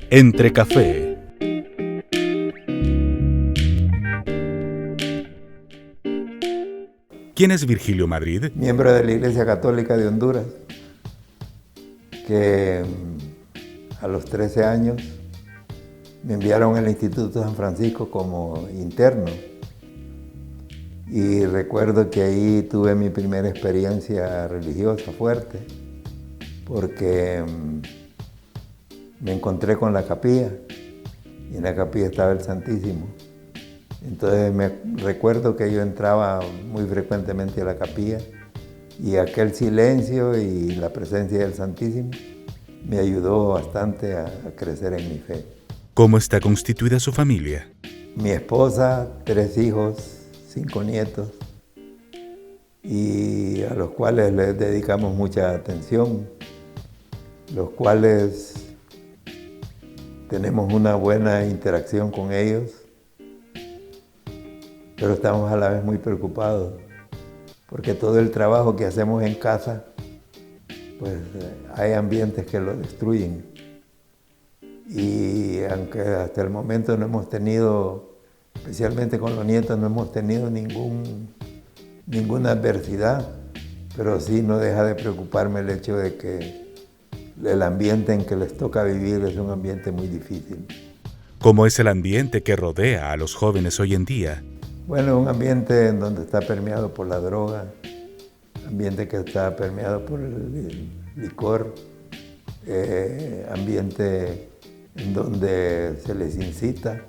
Entre Café. ¿Quién es Virgilio Madrid? Miembro de la Iglesia Católica de Honduras, que a los 13 años me enviaron al Instituto San Francisco como interno. Y recuerdo que ahí tuve mi primera experiencia religiosa fuerte, porque me encontré con la capilla, y en la capilla estaba el Santísimo. Entonces recuerdo que yo entraba muy frecuentemente a la capilla, y aquel silencio y la presencia del Santísimo me ayudó bastante a crecer en mi fe. ¿Cómo está constituida su familia? Mi esposa, 3 hijos, 5 nietos, y a los cuales les dedicamos mucha atención, los cuales tenemos una buena interacción con ellos, pero estamos a la vez muy preocupados, porque todo el trabajo que hacemos en casa, pues hay ambientes que lo destruyen. Y aunque hasta el momento no hemos tenido, especialmente con los nietos, no hemos tenido ninguna adversidad, pero sí no deja de preocuparme el hecho de que el ambiente en que les toca vivir es un ambiente muy difícil. ¿Cómo es el ambiente que rodea a los jóvenes hoy en día? Bueno, un ambiente en donde está permeado por la droga, ambiente que está permeado por el licor, ambiente en donde se les incita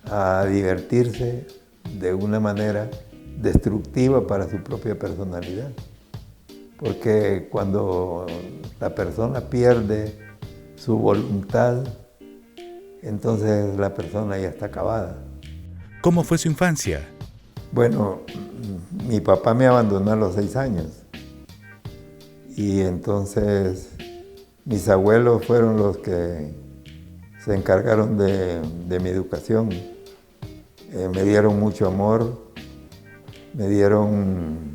a divertirse de una manera destructiva para su propia personalidad. Porque cuando la persona pierde su voluntad, entonces la persona ya está acabada. ¿Cómo fue su infancia? Bueno, mi papá me abandonó a los 6 años. Y entonces mis abuelos fueron los que se encargaron de mi educación. Me dieron mucho amor, me dieron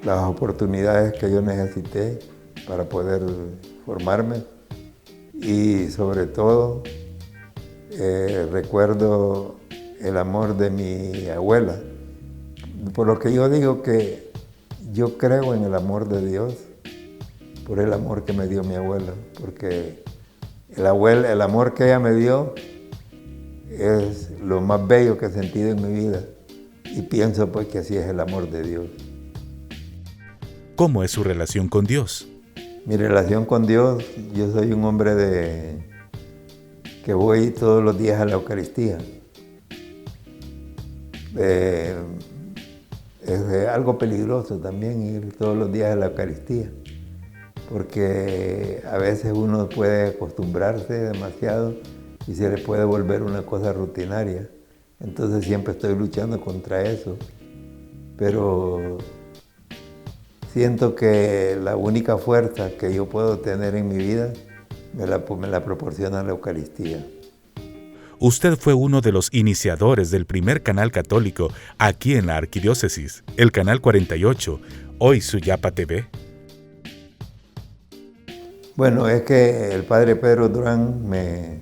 las oportunidades que yo necesité para poder formarme, y sobre todo recuerdo el amor de mi abuela. Por lo que yo digo que yo creo en el amor de Dios, por el amor que me dio mi abuela, porque el amor que ella me dio es lo más bello que he sentido en mi vida, y pienso pues que así es el amor de Dios. ¿Cómo es su relación con Dios? Mi relación con Dios, yo soy un hombre que voy todos los días a la Eucaristía. Es algo peligroso también ir todos los días a la Eucaristía, porque a veces uno puede acostumbrarse demasiado y se le puede volver una cosa rutinaria. Entonces siempre estoy luchando contra eso, pero siento que la única fuerza que yo puedo tener en mi vida me la proporciona la Eucaristía. Usted fue uno de los iniciadores del primer canal católico aquí en la Arquidiócesis, el Canal 48, hoy Suyapa TV. Bueno, es que el padre Pedro Durán me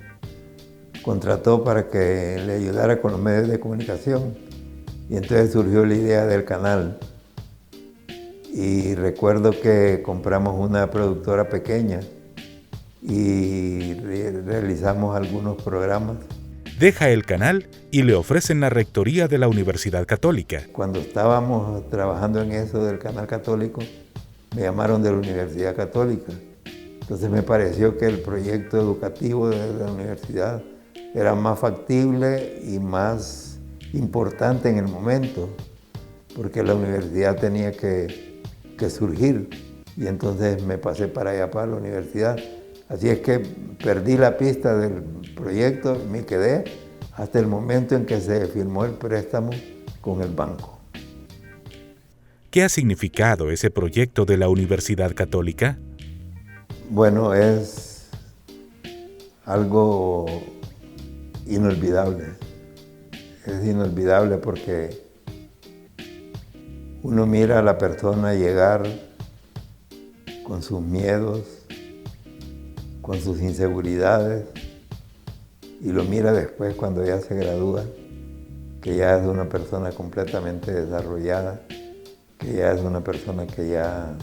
contrató para que le ayudara con los medios de comunicación, y entonces surgió la idea del canal. Y recuerdo que compramos una productora pequeña y realizamos algunos programas. Deja el canal y le ofrecen la rectoría de la Universidad Católica. Cuando estábamos trabajando en eso del canal católico, me llamaron de la Universidad Católica. Entonces me pareció que el proyecto educativo de la universidad era más factible y más importante en el momento, porque la universidad tenía que surgir, y entonces me pasé para allá, para la universidad. Así es que perdí la pista del proyecto y me quedé hasta el momento en que se firmó el préstamo con el banco. ¿Qué ha significado ese proyecto de la Universidad Católica? Bueno, es algo inolvidable. Es inolvidable porque uno mira a la persona llegar con sus miedos, con sus inseguridades, y lo mira después cuando ya se gradúa, que ya es una persona completamente desarrollada, que ya es una persona que ya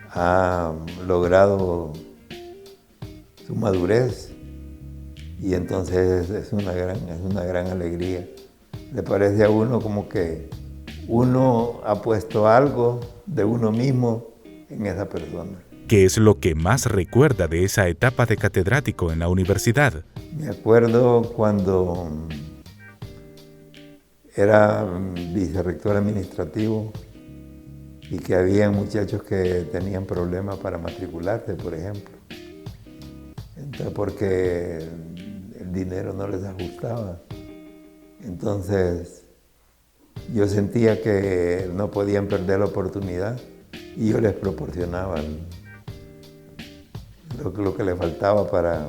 ha logrado su madurez, y entonces es una gran alegría. Le parece a uno como que uno ha puesto algo de uno mismo en esa persona. ¿Qué es lo que más recuerda de esa etapa de catedrático en la universidad? Me acuerdo cuando era vicerrector administrativo y que había muchachos que tenían problemas para matricularse, por ejemplo. Entonces, porque el dinero no les ajustaba. Entonces, yo sentía que no podían perder la oportunidad y yo les proporcionaba lo que les faltaba para...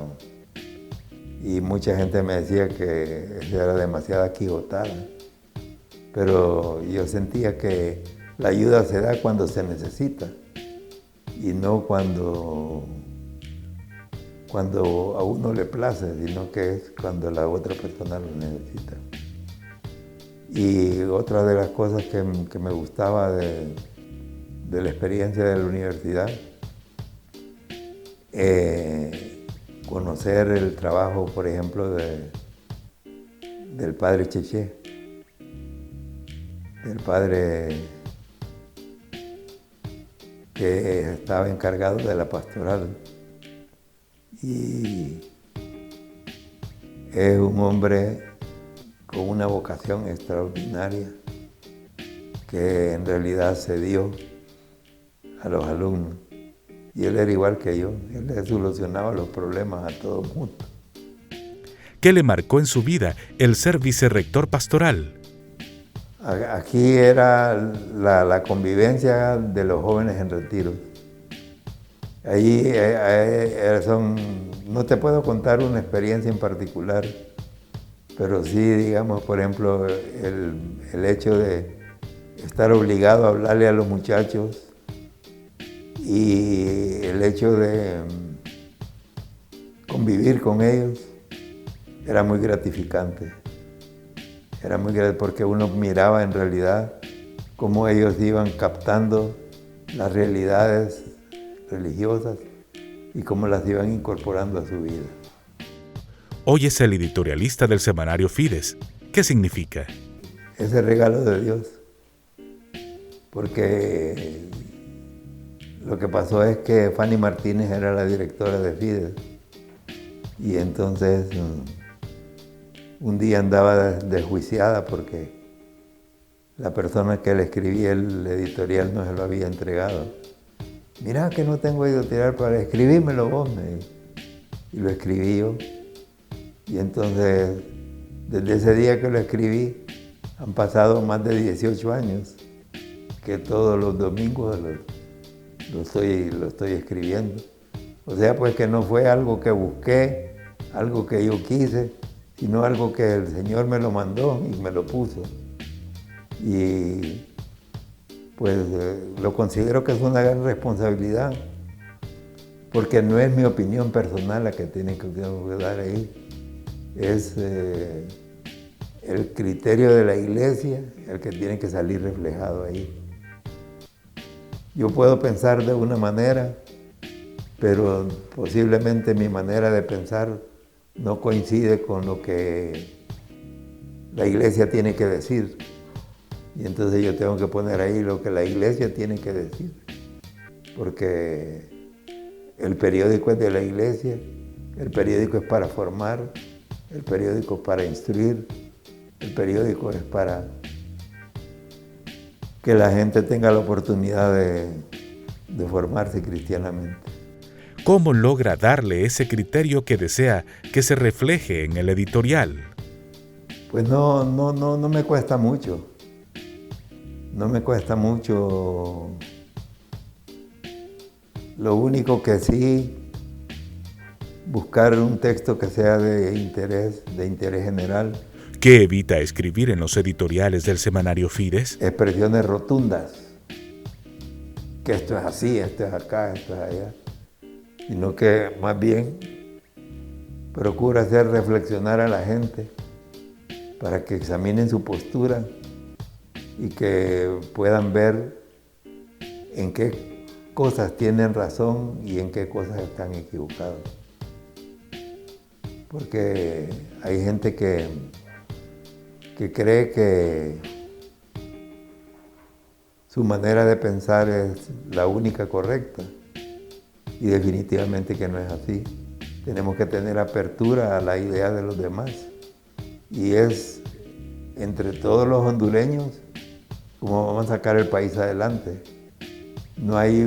Y mucha gente me decía que era demasiada quijotada, pero yo sentía que la ayuda se da cuando se necesita y no cuando a uno le place, sino que es cuando la otra persona lo necesita. Y otra de las cosas que me gustaba de la experiencia de la universidad, conocer el trabajo, por ejemplo, del padre Cheche, del padre que estaba encargado de la pastoral. Y es un hombre con una vocación extraordinaria que en realidad se dio a los alumnos. Y él era igual que yo, él le solucionaba los problemas a todo el mundo. ¿Qué le marcó en su vida el ser vicerrector pastoral? Aquí era la convivencia de los jóvenes en retiro. Ahí no te puedo contar una experiencia en particular, pero sí, digamos, por ejemplo, el hecho de estar obligado a hablarle a los muchachos y el hecho de convivir con ellos era muy gratificante. Era muy gratificante porque uno miraba en realidad cómo ellos iban captando las realidades religiosas y cómo las iban incorporando a su vida. Hoy es el editorialista del semanario Fides. ¿Qué significa? Es el regalo de Dios, porque lo que pasó es que Fanny Martínez era la directora de Fides y entonces un día andaba desjuiciada porque la persona que le escribía el editorial no se lo había entregado. Mirá que no tengo editorial para escribírmelo vos, me dijo. Y lo escribí yo. Y entonces, desde ese día que lo escribí, han pasado más de 18 años, que todos los domingos lo estoy escribiendo. O sea, pues que no fue algo que busqué, algo que yo quise, sino algo que el Señor me lo mandó y me lo puso. Y pues lo considero que es una gran responsabilidad, porque no es mi opinión personal la que tiene que dar ahí, es el criterio de la iglesia el que tiene que salir reflejado ahí. Yo puedo pensar de una manera, pero posiblemente mi manera de pensar no coincide con lo que la iglesia tiene que decir. Y entonces yo tengo que poner ahí lo que la iglesia tiene que decir, porque el periódico es de la iglesia, el periódico es para formar, el periódico es para instruir, el periódico es para que la gente tenga la oportunidad de formarse cristianamente. ¿Cómo logra darle ese criterio que desea que se refleje en el editorial? Pues no me cuesta mucho. No me cuesta mucho. Lo único que sí, buscar un texto que sea de interés general. ¿Qué evita escribir en los editoriales del semanario Fides? Expresiones rotundas. Que esto es así, esto es acá, esto es allá. sino que más bien procura hacer reflexionar a la gente para que examinen su postura y que puedan ver en qué cosas tienen razón y en qué cosas están equivocados. Porque hay gente que cree que su manera de pensar es la única correcta y definitivamente que no es así. Tenemos que tener apertura a la idea de los demás y es entre todos los hondureños cómo vamos a sacar el país adelante. No hay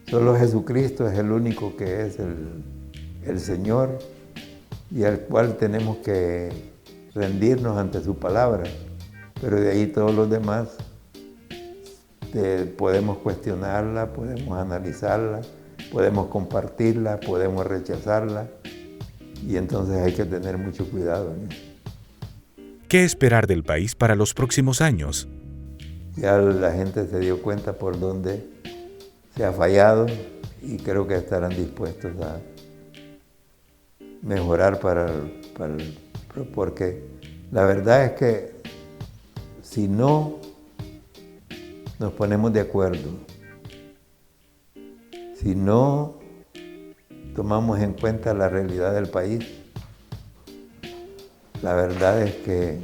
solo Jesucristo es el único que es el Señor y al cual tenemos que rendirnos ante su palabra. Pero de ahí todos los demás podemos cuestionarla, podemos analizarla, podemos compartirla, podemos rechazarla y entonces hay que tener mucho cuidado en eso. ¿Qué esperar del país para los próximos años? Ya la gente se dio cuenta por dónde se ha fallado y creo que estarán dispuestos a mejorar porque la verdad es que si no nos ponemos de acuerdo, si no tomamos en cuenta la realidad del país, la verdad es que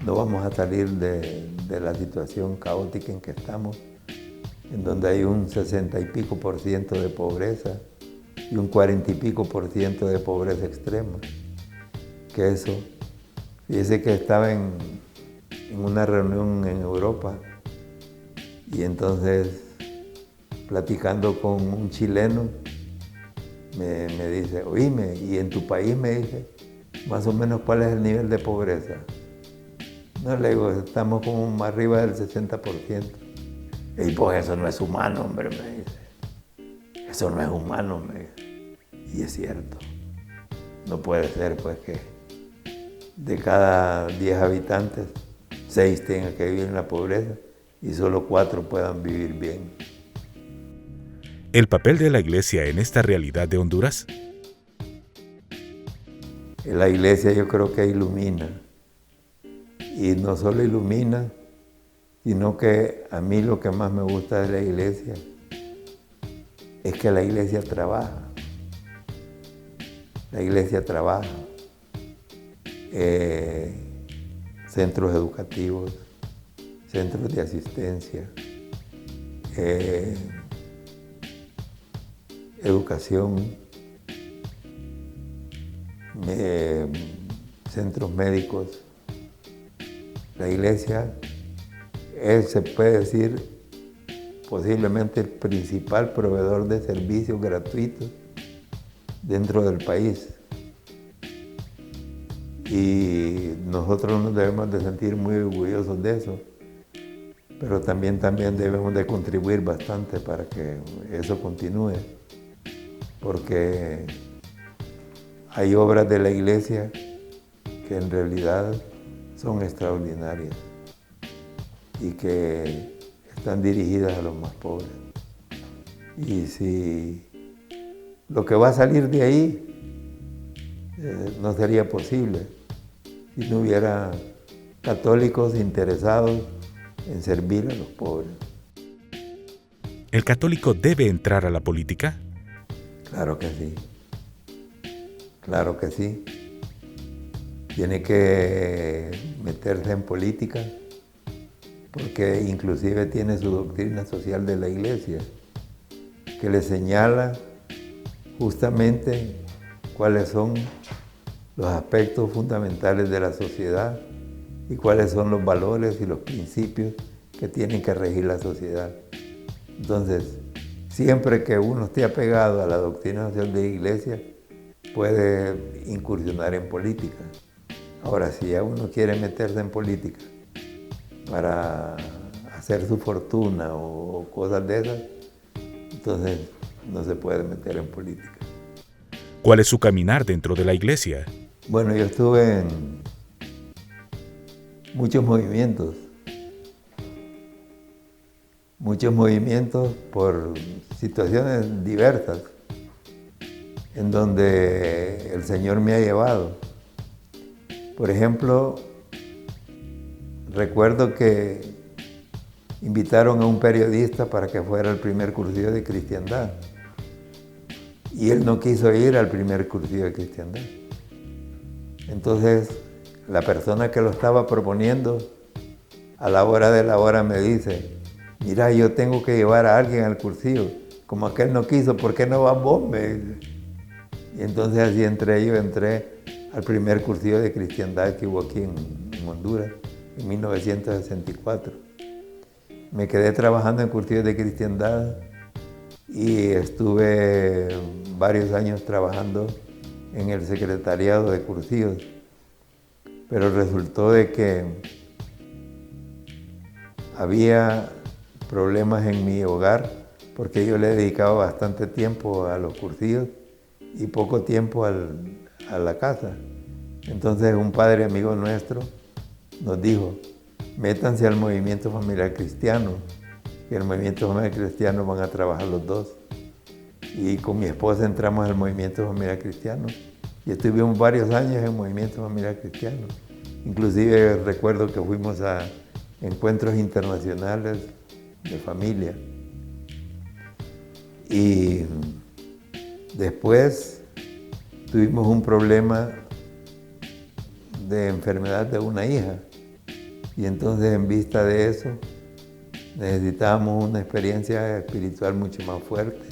no vamos a salir de la situación caótica en que estamos, en donde hay un 60 y pico por ciento de pobreza y un 40 y pico por ciento de pobreza extrema. Que eso, fíjese que estaba en una reunión en Europa y entonces platicando con un chileno me dice, oíme, y en tu país me dice, más o menos cuál es el nivel de pobreza. No, le digo, estamos como más arriba del 60%. Y pues eso no es humano, hombre, me dice. Eso no es humano, me dice. Y es cierto. No puede ser, pues, que de cada 10 habitantes, 6 tengan que vivir en la pobreza y solo 4 puedan vivir bien. ¿El papel de la Iglesia en esta realidad de Honduras? La Iglesia yo creo que ilumina. Y no solo ilumina, sino que a mí lo que más me gusta de la Iglesia es que la Iglesia trabaja. La Iglesia trabaja. Centros educativos, centros de asistencia, educación, centros médicos. La Iglesia es, se puede decir, posiblemente el principal proveedor de servicios gratuitos dentro del país. Y nosotros nos debemos de sentir muy orgullosos de eso, pero también debemos de contribuir bastante para que eso continúe, porque hay obras de la Iglesia que en realidad son extraordinarias y que están dirigidas a los más pobres. Y si lo que va a salir de ahí no sería posible si no hubiera católicos interesados en servir a los pobres. ¿El católico debe entrar a la política? Claro que sí. Claro que sí. Tiene que meterse en política porque inclusive tiene su doctrina social de la Iglesia que le señala justamente cuáles son los aspectos fundamentales de la sociedad y cuáles son los valores y los principios que tienen que regir la sociedad. Entonces, siempre que uno esté apegado a la doctrina social de la Iglesia, puede incursionar en política. Ahora, si ya uno quiere meterse en política para hacer su fortuna o cosas de esas, entonces no se puede meter en política. ¿Cuál es su caminar dentro de la Iglesia? Bueno, yo estuve en muchos movimientos muchos movimientos por situaciones diversas en donde el Señor me ha llevado. Por ejemplo, recuerdo que invitaron a un periodista para que fuera al primer cursillo de cristiandad y él no quiso ir al primer cursillo de cristiandad. Entonces, la persona que lo estaba proponiendo, a la hora de la hora me dice: mira, yo tengo que llevar a alguien al cursillo. Como aquel no quiso, ¿por qué no vas vos? Me dice. Y entonces así entré al primer cursillo de cristiandad que hubo aquí en Honduras, en 1964. Me quedé trabajando en cursillos de cristiandad y estuve varios años trabajando en el secretariado de cursillos. Pero resultó de que había problemas en mi hogar porque yo le dedicaba bastante tiempo a los cursillos y poco tiempo a la casa. Entonces un padre amigo nuestro nos dijo: métanse al movimiento familiar cristiano, que el movimiento familiar cristiano van a trabajar los dos. Y con mi esposa entramos al movimiento familiar cristiano y estuvimos varios años en el movimiento familiar cristiano. Inclusive recuerdo que fuimos a encuentros internacionales de familia. Y después tuvimos un problema de enfermedad de una hija. Y entonces, en vista de eso, necesitábamos una experiencia espiritual mucho más fuerte,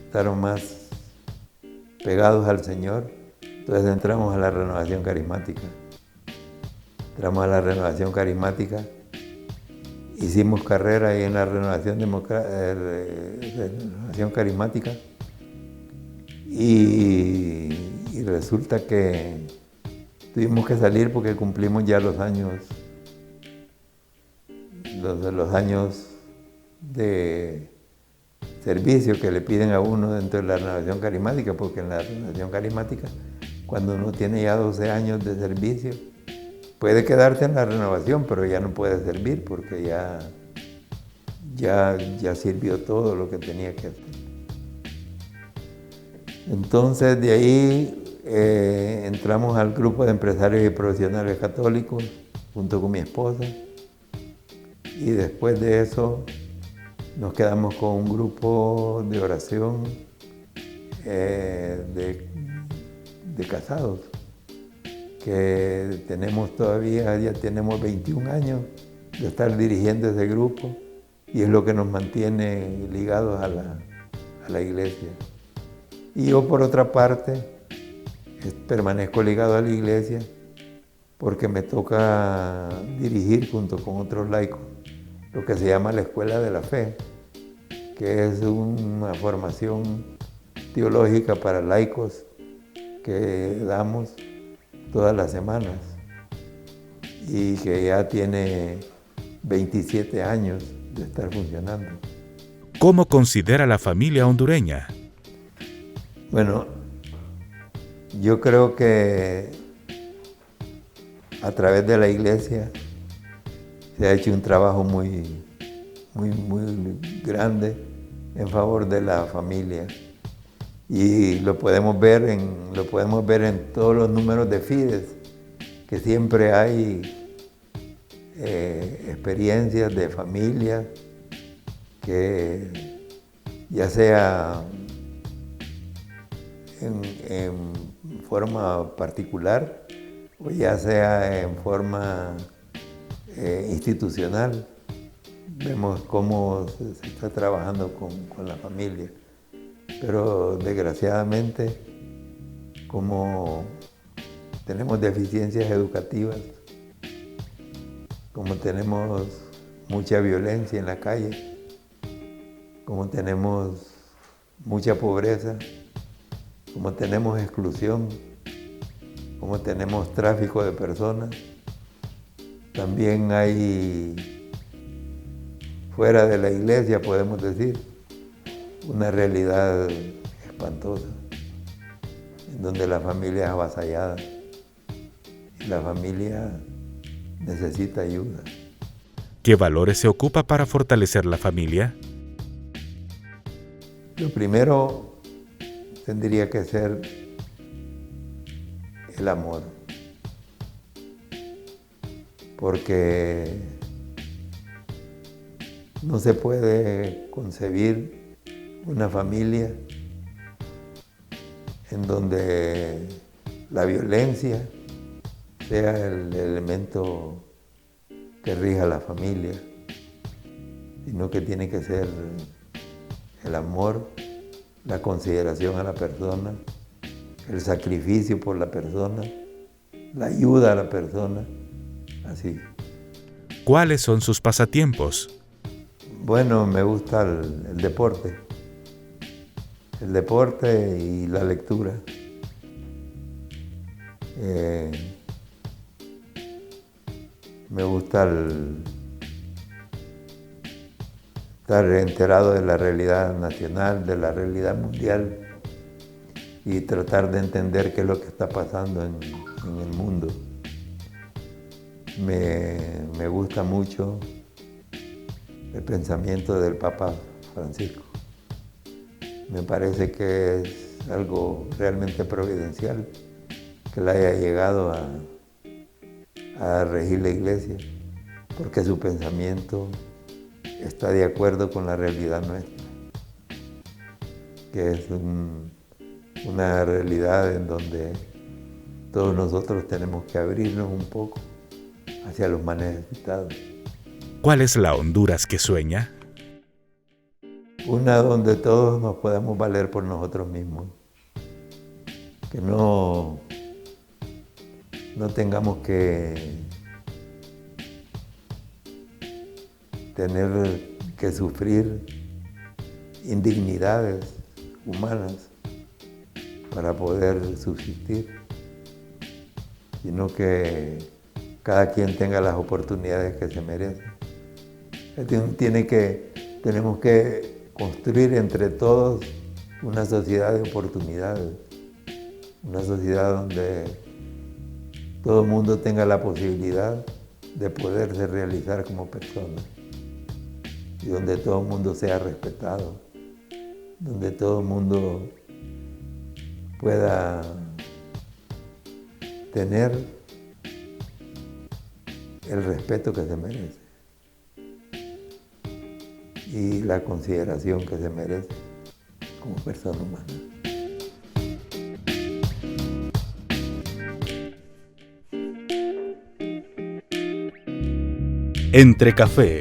estar más pegados al Señor. Entonces entramos a la renovación carismática. Entramos a la renovación carismática, hicimos carrera ahí en la renovación carismática y resulta que tuvimos que salir porque cumplimos ya los años de servicio que le piden a uno dentro de la renovación carismática, porque en la renovación carismática, cuando uno tiene ya 12 años de servicio, puede quedarse en la renovación, pero ya no puede servir porque ya sirvió todo lo que tenía que hacer. Entonces de ahí entramos al grupo de empresarios y profesionales católicos junto con mi esposa y después de eso nos quedamos con un grupo de oración de casados que tenemos todavía, ya tenemos 21 años de estar dirigiendo ese grupo y es lo que nos mantiene ligados a la iglesia. Y yo, por otra parte, permanezco ligado a la iglesia porque me toca dirigir junto con otros laicos lo que se llama la Escuela de la Fe, que es una formación teológica para laicos que damos todas las semanas y que ya tiene 27 años de estar funcionando. ¿Cómo considera la familia hondureña? Bueno, yo creo que a través de la iglesia se ha hecho un trabajo muy grande en favor de la familia. Y lo podemos ver en todos los números de Fides, que siempre hay experiencias de familias que ya sea en forma particular o ya sea en forma institucional, vemos cómo se está trabajando con la familia. Pero desgraciadamente, como tenemos deficiencias educativas, como tenemos mucha violencia en la calle, como tenemos mucha pobreza, como tenemos exclusión, como tenemos tráfico de personas, también hay, fuera de la iglesia, podemos decir, una realidad espantosa, en donde la familia es avasallada y la familia necesita ayuda. ¿Qué valores se ocupa para fortalecer la familia? Lo primero tendría que ser el amor, porque no se puede concebir una familia en donde la violencia sea el elemento que rija la familia, sino que tiene que ser el amor, la consideración a la persona, el sacrificio por la persona, la ayuda a la persona, así. ¿Cuáles son sus pasatiempos? Bueno, me gusta el deporte y la lectura. Me gusta estar enterado de la realidad nacional, de la realidad mundial y tratar de entender qué es lo que está pasando en el mundo. Me gusta mucho el pensamiento del Papa Francisco. Me parece que es algo realmente providencial que le haya llegado a regir la Iglesia, porque su pensamiento está de acuerdo con la realidad nuestra, que es una realidad en donde todos nosotros tenemos que abrirnos un poco hacia los más necesitados. ¿Cuál es la Honduras que sueña? Una donde todos nos podamos valer por nosotros mismos, que no tengamos que tener que sufrir indignidades humanas para poder subsistir, sino que cada quien tenga las oportunidades que se merece. Tenemos que construir entre todos una sociedad de oportunidades, una sociedad donde todo el mundo tenga la posibilidad de poderse realizar como persona y donde todo el mundo sea respetado, donde todo el mundo pueda tener el respeto que se merece y la consideración que se merece como persona humana. Entre Café